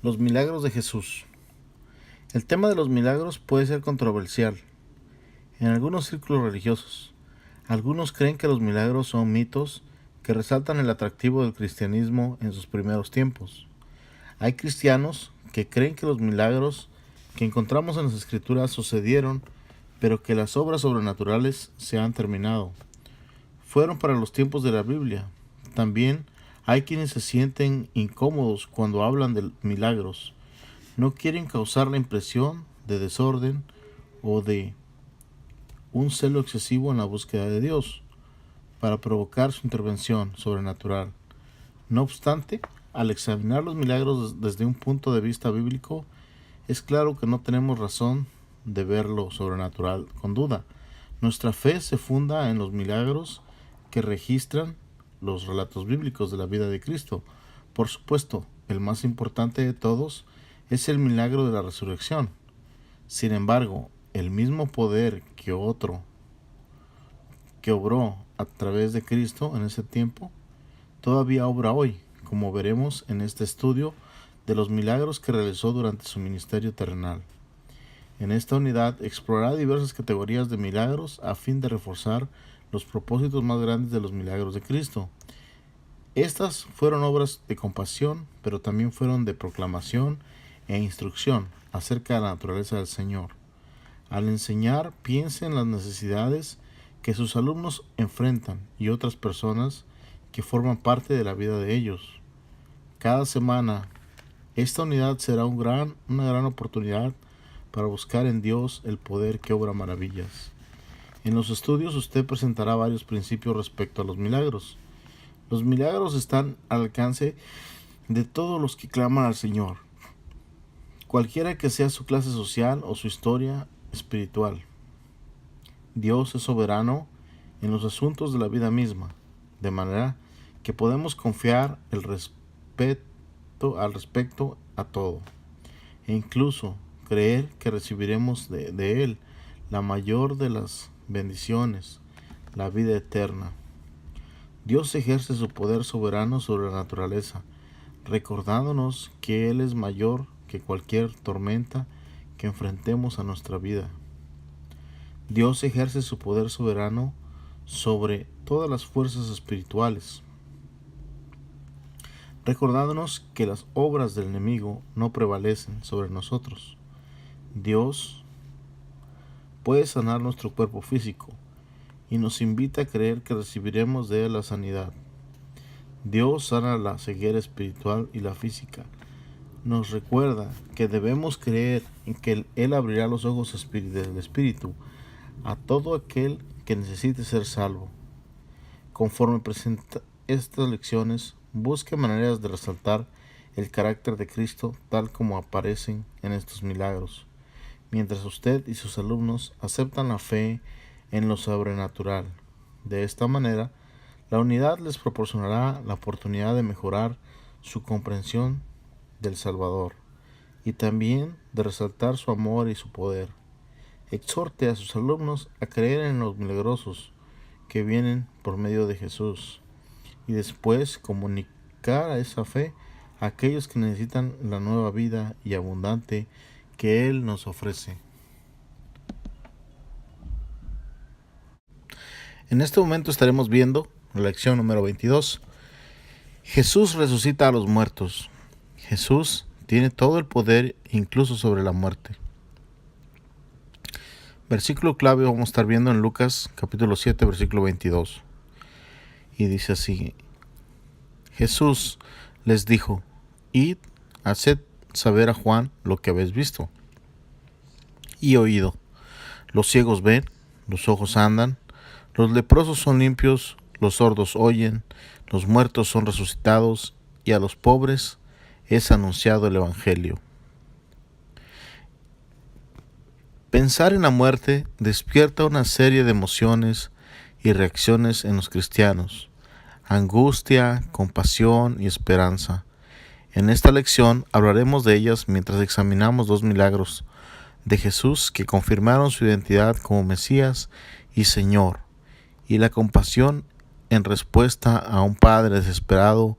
Los milagros de Jesús. El tema de los milagros puede ser controversial en algunos círculos religiosos. Algunos creen que los milagros son mitos que resaltan el atractivo del cristianismo en sus primeros tiempos. Hay cristianos que creen que los milagros que encontramos en las escrituras sucedieron, pero que las obras sobrenaturales se han terminado. Fueron para los tiempos de la Biblia. También hay quienes se sienten incómodos cuando hablan de milagros. No quieren causar la impresión de desorden o de un celo excesivo en la búsqueda de Dios para provocar su intervención sobrenatural. No obstante, al examinar los milagros desde un punto de vista bíblico, es claro que no tenemos razón de ver lo sobrenatural con duda. Nuestra fe se funda en los milagros que registran los relatos bíblicos de la vida de Cristo. Por supuesto, el más importante de todos es el milagro de la resurrección. Sin embargo, el mismo poder que obró a través de Cristo en ese tiempo, todavía obra hoy, como veremos en este estudio de los milagros que realizó durante su ministerio terrenal. En esta unidad explorará diversas categorías de milagros a fin de reforzar los propósitos más grandes de los milagros de Cristo. Estas fueron obras de compasión, pero también fueron de proclamación e instrucción acerca de la naturaleza del Señor. Al enseñar, piense en las necesidades que sus alumnos enfrentan y otras personas que forman parte de la vida de ellos. Cada semana, esta unidad será una gran oportunidad para buscar en Dios el poder que obra maravillas. En los estudios usted presentará varios principios respecto a los milagros. Los milagros están al alcance de todos los que claman al Señor, cualquiera que sea su clase social o su historia espiritual. Dios es soberano en los asuntos de la vida misma, de manera que podemos confiar al respecto a todo, e incluso creer que recibiremos de Él la mayor de las bendiciones, la vida eterna. Dios ejerce su poder soberano sobre la naturaleza, recordándonos que Él es mayor que cualquier tormenta que enfrentemos a nuestra vida. Dios ejerce su poder soberano sobre todas las fuerzas espirituales, recordándonos que las obras del enemigo no prevalecen sobre nosotros. Dios puede sanar nuestro cuerpo físico y nos invita a creer que recibiremos de Él la sanidad. Dios sana la ceguera espiritual y la física. Nos recuerda que debemos creer en que Él abrirá los ojos del Espíritu a todo aquel que necesite ser salvo. Conforme presenta estas lecciones, busque maneras de resaltar el carácter de Cristo tal como aparecen en estos milagros, mientras usted y sus alumnos aceptan la fe en lo sobrenatural. De esta manera, la unidad les proporcionará la oportunidad de mejorar su comprensión del Salvador y también de resaltar su amor y su poder. Exhorte a sus alumnos a creer en los milagrosos que vienen por medio de Jesús y después comunicar a esa fe a aquellos que necesitan la nueva vida y abundante que Él nos ofrece. En este momento estaremos viendo la lección número 22. Jesús resucita a los muertos. Jesús tiene todo el poder, incluso sobre la muerte. Versículo clave vamos a estar viendo en Lucas capítulo 7, versículo 22. Y dice así: Jesús les dijo: Id, haced saber a Juan lo que habéis visto y oído. Los ciegos ven, los ojos andan, los leprosos son limpios, los sordos oyen, los muertos son resucitados, y a los pobres es anunciado el Evangelio. Pensar en la muerte despierta una serie de emociones y reacciones en los cristianos: angustia, compasión y esperanza. En esta lección hablaremos de ellas mientras examinamos dos milagros de Jesús que confirmaron su identidad como Mesías y Señor, y la compasión en respuesta a un padre desesperado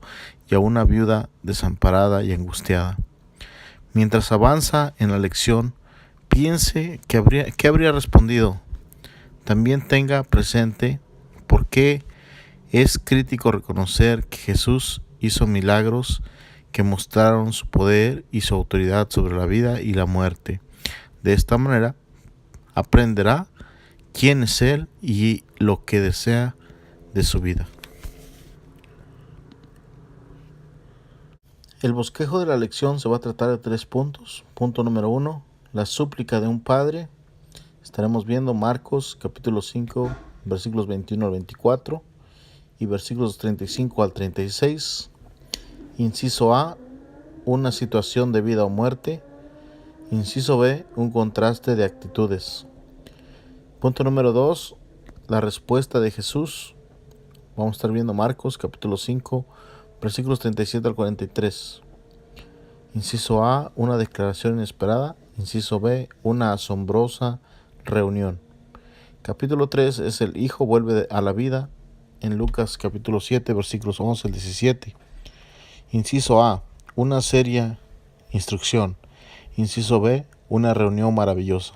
y a una viuda desamparada y angustiada. Mientras avanza en la lección, piense qué habría respondido. También tenga presente por qué es crítico reconocer que Jesús hizo milagros que mostraron su poder y su autoridad sobre la vida y la muerte. De esta manera, aprenderá quién es Él y lo que desea de su vida. El bosquejo de la lección se va a tratar de 3 puntos. Punto número 1, la súplica de un padre. Estaremos viendo Marcos capítulo 5, versículos 21 al 24 y versículos 35 al 36. Inciso A, una situación de vida o muerte. Inciso B, un contraste de actitudes. Punto número 2, la respuesta de Jesús. Vamos a estar viendo Marcos capítulo 5, versículos 37 al 43. Inciso A, una declaración inesperada. Inciso B, una asombrosa reunión. Capítulo 3 es el Hijo vuelve a la vida en Lucas capítulo 7, versículos 11 al 17. Inciso A, una seria instrucción. Inciso B, una reunión maravillosa.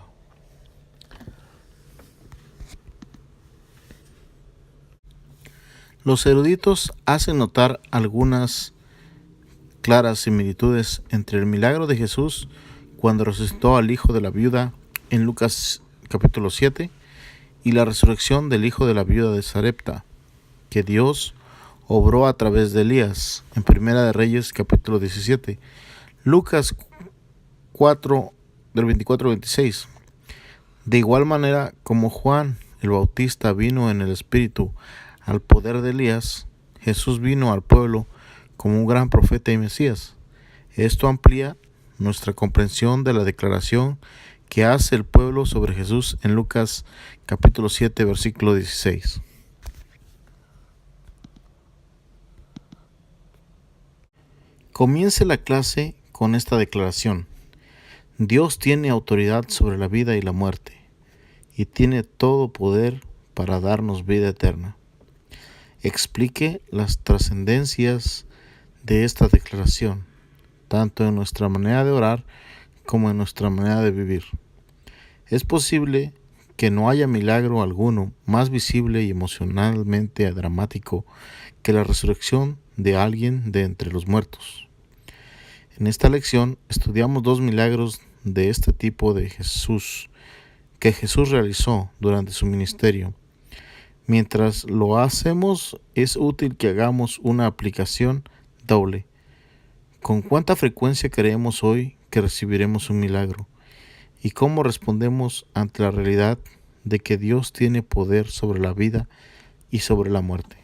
Los eruditos hacen notar algunas claras similitudes entre el milagro de Jesús cuando resucitó al hijo de la viuda en Lucas capítulo 7 y la resurrección del hijo de la viuda de Sarepta, que Dios obró a través de Elías en Primera de Reyes capítulo 17. Lucas 4 del 24 al 26. De igual manera como Juan el Bautista vino en el Espíritu al poder de Elías, Jesús vino al pueblo como un gran profeta y Mesías. Esto amplía nuestra comprensión de la declaración que hace el pueblo sobre Jesús en Lucas capítulo 7, versículo 16. Comience la clase con esta declaración. Dios tiene autoridad sobre la vida y la muerte, y tiene todo poder para darnos vida eterna. Explique las trascendencias de esta declaración, tanto en nuestra manera de orar como en nuestra manera de vivir. Es posible que no haya milagro alguno más visible y emocionalmente dramático que la resurrección de alguien de entre los muertos. En esta lección estudiamos 2 milagros de este tipo que Jesús realizó durante su ministerio. Mientras lo hacemos, es útil que hagamos una aplicación doble. ¿Con cuánta frecuencia creemos hoy que recibiremos un milagro? ¿Y cómo respondemos ante la realidad de que Dios tiene poder sobre la vida y sobre la muerte?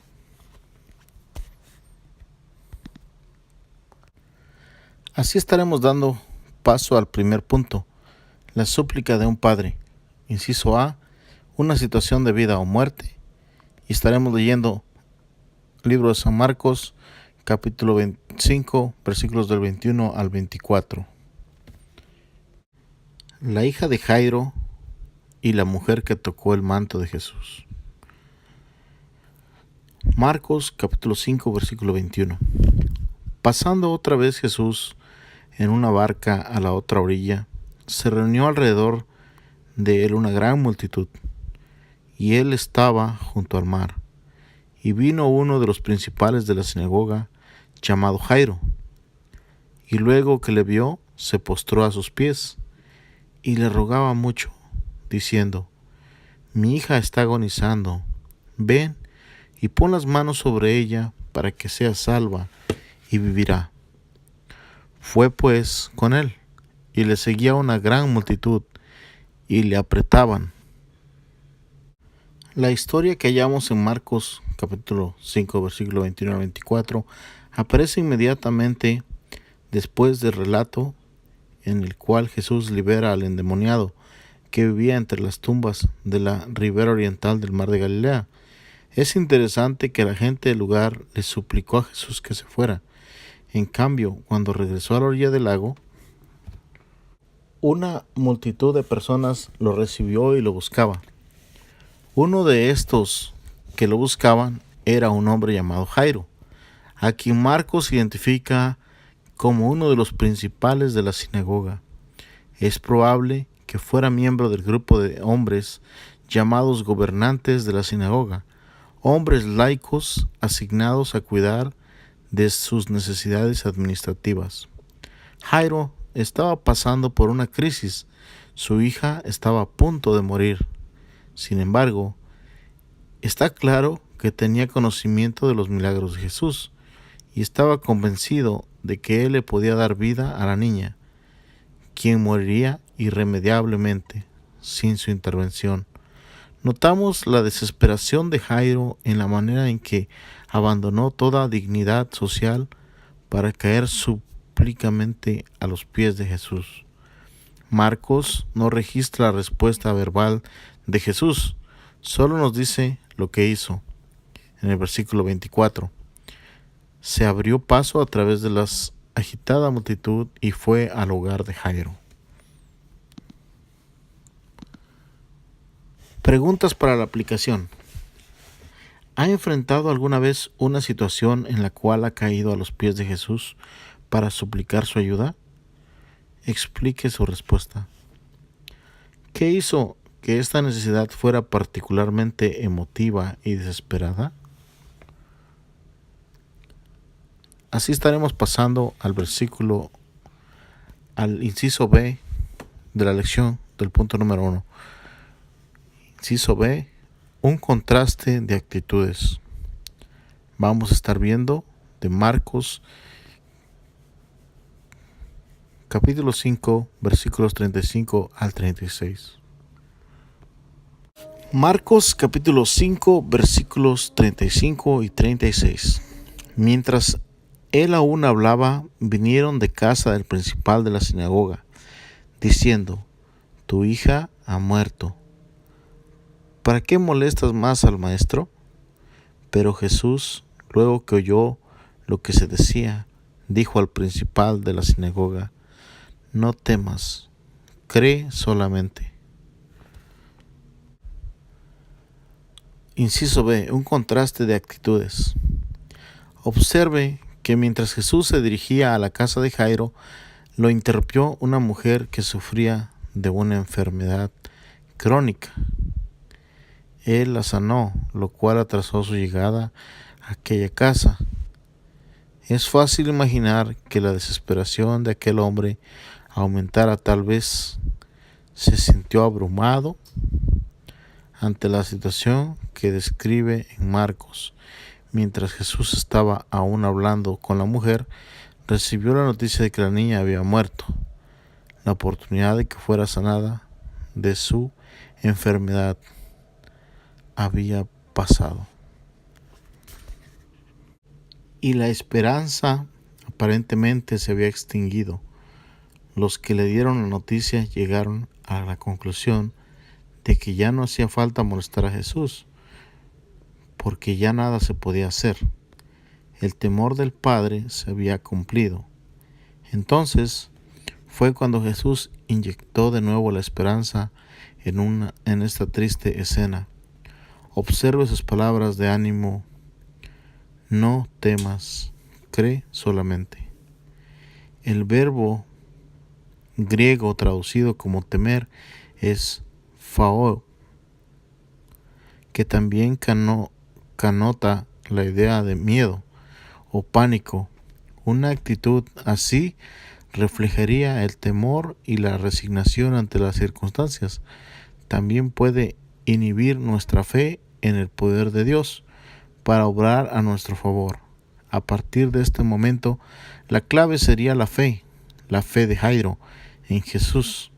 Así estaremos dando paso al primer punto, la súplica de un padre. Inciso A, una situación de vida o muerte. Y estaremos leyendo el libro de San Marcos, capítulo 25, versículos del 21 al 24. La hija de Jairo y la mujer que tocó el manto de Jesús. Marcos, capítulo 5, versículo 21. Pasando otra vez Jesús en una barca a la otra orilla, se reunió alrededor de él una gran multitud, y él estaba junto al mar. Y vino uno de los principales de la sinagoga, llamado Jairo, y luego que le vio, se postró a sus pies, y le rogaba mucho, diciendo: Mi hija está agonizando, ven y pon las manos sobre ella para que sea salva y vivirá. Fue pues con él, y le seguía una gran multitud, y le apretaban. La historia que hallamos en Marcos capítulo 5, versículo 21 al 24, aparece inmediatamente después del relato en el cual Jesús libera al endemoniado que vivía entre las tumbas de la ribera oriental del mar de Galilea. Es interesante que la gente del lugar le suplicó a Jesús que se fuera. En cambio, cuando regresó a la orilla del lago, una multitud de personas lo recibió y lo buscaba. Uno de estos que lo buscaban era un hombre llamado Jairo, a quien Marcos identifica como uno de los principales de la sinagoga. Es probable que fuera miembro del grupo de hombres llamados gobernantes de la sinagoga, hombres laicos asignados a cuidar de sus necesidades administrativas. Jairo estaba pasando por una crisis. Su hija estaba a punto de morir. Sin embargo, está claro que tenía conocimiento de los milagros de Jesús y estaba convencido de que Él le podía dar vida a la niña, quien moriría irremediablemente sin su intervención. Notamos la desesperación de Jairo en la manera en que abandonó toda dignidad social para caer súplicamente a los pies de Jesús. Marcos no registra la respuesta verbal de Jesús, solo nos dice lo que hizo. En el versículo 24, se abrió paso a través de la agitada multitud y fue al hogar de Jairo. Preguntas para la aplicación. ¿Ha enfrentado alguna vez una situación en la cual ha caído a los pies de Jesús para suplicar su ayuda? Explique su respuesta. ¿Qué hizo que esta necesidad fuera particularmente emotiva y desesperada? Así estaremos pasando al inciso B de la lección del punto número 1. Inciso B, un contraste de actitudes. Vamos a estar viendo de Marcos capítulo 5, versículos 35 al 36. Marcos capítulo 5, versículos 35 y 36. Mientras él aún hablaba, vinieron de casa del principal de la sinagoga, diciendo: tu hija ha muerto. ¿Para qué molestas más al maestro? Pero Jesús, luego que oyó lo que se decía, dijo al principal de la sinagoga: no temas, cree solamente. Inciso B, un contraste de actitudes. Observe que mientras Jesús se dirigía a la casa de Jairo, lo interrumpió una mujer que sufría de una enfermedad crónica. Él la sanó, lo cual atrasó su llegada a aquella casa. Es fácil imaginar que la desesperación de aquel hombre aumentara. Tal vez se sintió abrumado ante la situación que describe en Marcos. Mientras Jesús estaba aún hablando con la mujer, recibió la noticia de que la niña había muerto. La oportunidad de que fuera sanada de su enfermedad había pasado. Y la esperanza aparentemente se había extinguido. Los que le dieron la noticia llegaron a la conclusión de que ya no hacía falta molestar a Jesús, porque ya nada se podía hacer. El temor del Padre se había cumplido. Entonces fue cuando Jesús inyectó de nuevo la esperanza en esta triste escena. Observe sus palabras de ánimo: no temas, cree solamente. El verbo griego traducido como temer es phao, que también conota la idea de miedo o pánico. Una actitud así reflejaría el temor y la resignación ante las circunstancias. También puede inhibir nuestra fe en el poder de Dios para obrar a nuestro favor. A partir de este momento, la clave sería la fe de Jairo en Jesús.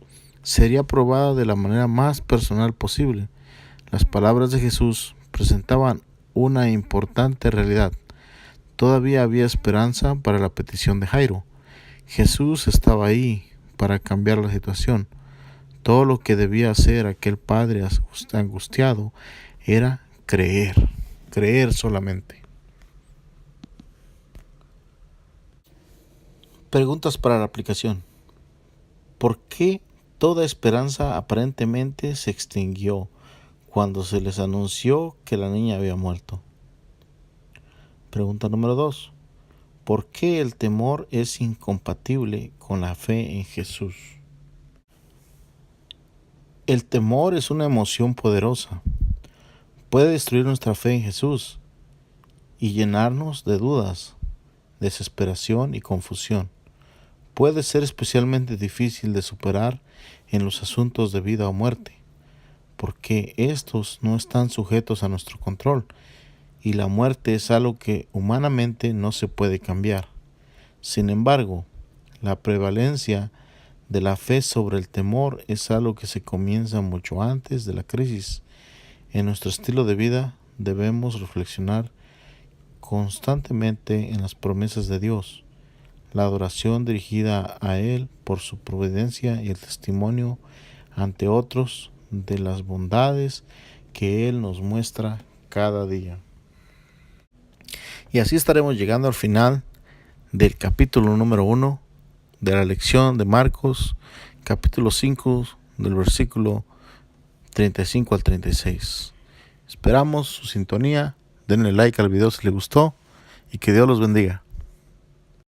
Sería probada de la manera más personal posible. Las palabras de Jesús presentaban una importante realidad. Todavía había esperanza para la petición de Jairo. Jesús estaba ahí para cambiar la situación. Todo lo que debía hacer aquel padre angustiado era creer solamente. Preguntas para la aplicación. ¿Por qué toda esperanza aparentemente se extinguió cuando se les anunció que la niña había muerto? Pregunta número 2. ¿Por qué el temor es incompatible con la fe en Jesús? El temor es una emoción poderosa. Puede destruir nuestra fe en Jesús y llenarnos de dudas, desesperación y confusión. Puede ser especialmente difícil de superar en los asuntos de vida o muerte, porque estos no están sujetos a nuestro control y la muerte es algo que humanamente no se puede cambiar. Sin embargo, la prevalencia de la fe sobre el temor es algo que se comienza mucho antes de la crisis. En nuestro estilo de vida debemos reflexionar constantemente en las promesas de Dios, la adoración dirigida a Él por su providencia y el testimonio ante otros de las bondades que Él nos muestra cada día. Y así estaremos llegando al final del capítulo número 1 de la lección de Marcos, capítulo 5, del versículo 35 al 36. Esperamos su sintonía, denle like al video si les gustó y que Dios los bendiga.